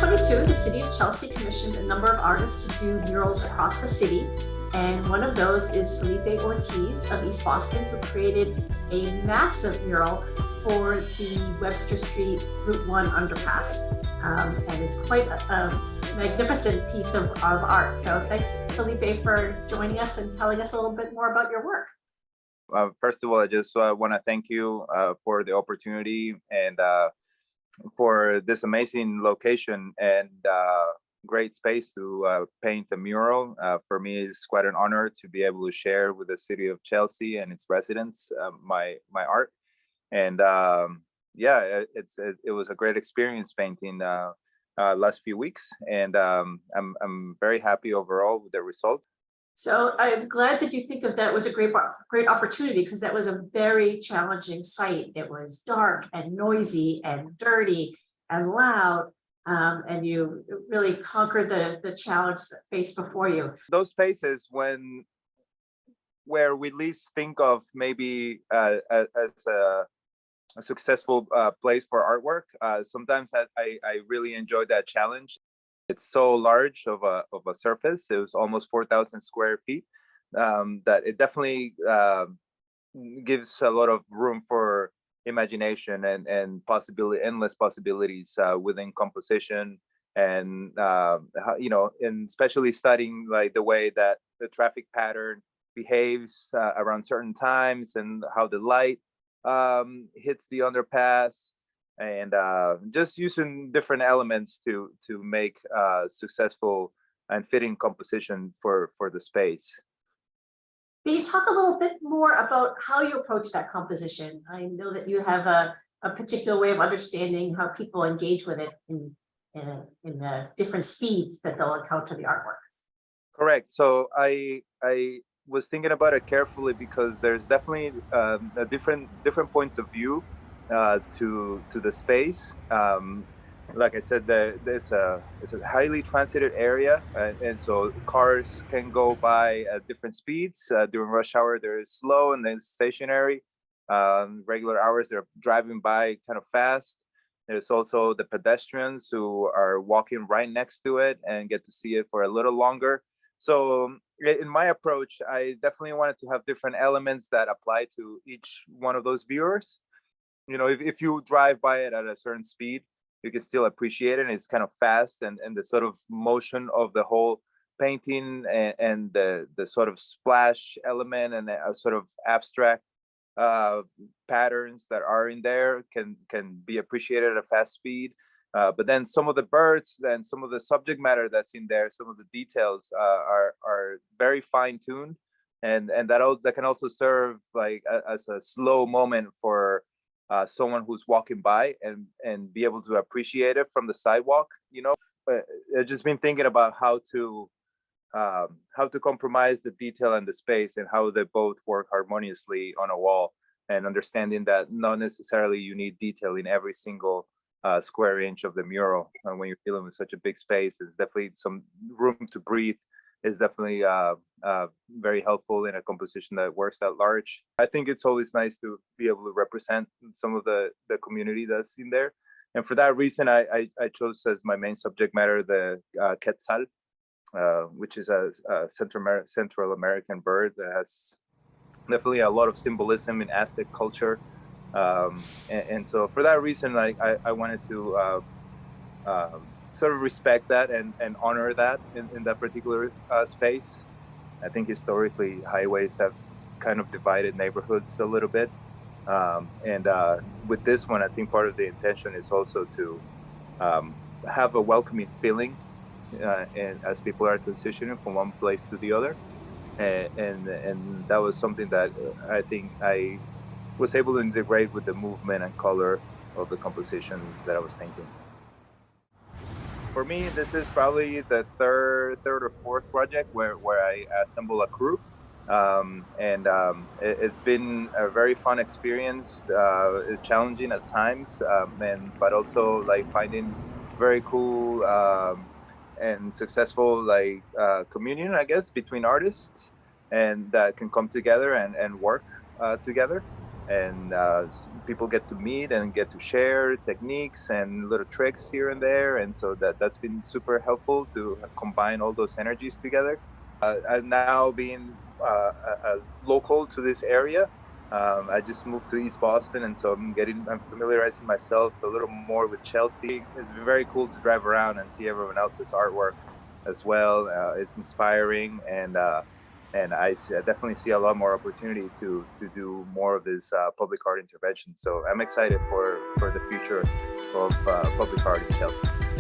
2022, the City of Chelsea commissioned a number of artists to do murals across the city. And one of those is Felipe Ortiz of East Boston, who created a massive mural for the Webster Street Route 1 underpass. And it's quite a magnificent piece of art. So thanks, Felipe, for joining us and telling us a little bit more about your work. First of all, I just want to thank you for the opportunity and for this amazing location and great space to paint a mural. For me, it's quite an honor to be able to share with the city of Chelsea and its residents my art. And yeah, it was a great experience painting last few weeks, and I'm very happy overall with the result. So I'm glad that you think of that was a great opportunity, because that was a very challenging site. It was dark and noisy and dirty and loud, and you really conquered the challenge that faced before you. Those spaces where we least think of maybe as a successful place for artwork, sometimes I really enjoy that challenge. It's so large of a surface. It was almost 4,000 square feet, that it definitely gives a lot of room for imagination and endless possibilities within composition, and and especially studying like the way that the traffic pattern behaves around certain times, and how the light hits the underpass, and just using different elements to make successful and fitting composition for the space. Can you talk a little bit more about how you approach that composition? I know that you have a particular way of understanding how people engage with it in the different speeds that they'll encounter the artwork. Correct. So I was thinking about it carefully, because there's definitely a different points of view to the space. Like I said, it's a highly transited area, and so cars can go by at different speeds. During rush hour, they're slow and then stationary. Regular hours, they're driving by kind of fast. There's also the pedestrians who are walking right next to it and get to see it for a little longer. So in my approach, I definitely wanted to have different elements that apply to each one of those viewers. If you drive by it at a certain speed, you can still appreciate it. It's kind of fast, and the sort of motion of the whole painting, and the sort of splash element, and a sort of abstract patterns that are in there can be appreciated at a fast speed. But then some of the birds and some of the subject matter that's in there, some of the details are very fine-tuned, and that can also serve like as a slow moment for someone who's walking by, and be able to appreciate it from the sidewalk. I've just been thinking about how to compromise the detail and the space, and how they both work harmoniously on a wall, and understanding that not necessarily you need detail in every single square inch of the mural. And when you're dealing with such a big space, it's definitely some room to breathe. Is definitely very helpful in a composition that works at large. I think it's always nice to be able to represent some of the community that's in there. And for that reason, I chose as my main subject matter the quetzal, which is a Central American bird that has definitely a lot of symbolism in Aztec culture. And so for that reason, I wanted to sort of respect that and honor that in that particular space. I think historically highways have kind of divided neighborhoods a little bit. And with this one, I think part of the intention is also to have a welcoming feeling, and as people are transitioning from one place to the other. And that was something that I think I was able to integrate with the movement and color of the composition that I was painting. For me, this is probably the third or fourth project where I assemble a crew. It's been a very fun experience, challenging at times, but also like finding very cool and successful communion, I guess, between artists, and that can come together and work together. and people get to meet and get to share techniques and little tricks here and there, and so that's been super helpful to combine all those energies together. And now being local to this area, I just moved to East Boston, and so I'm familiarizing myself a little more with Chelsea. It's been very cool to drive around and see everyone else's artwork as well. It's inspiring, and I definitely see a lot more opportunity to do more of this public art intervention. So I'm excited for the future of public art in Chelsea.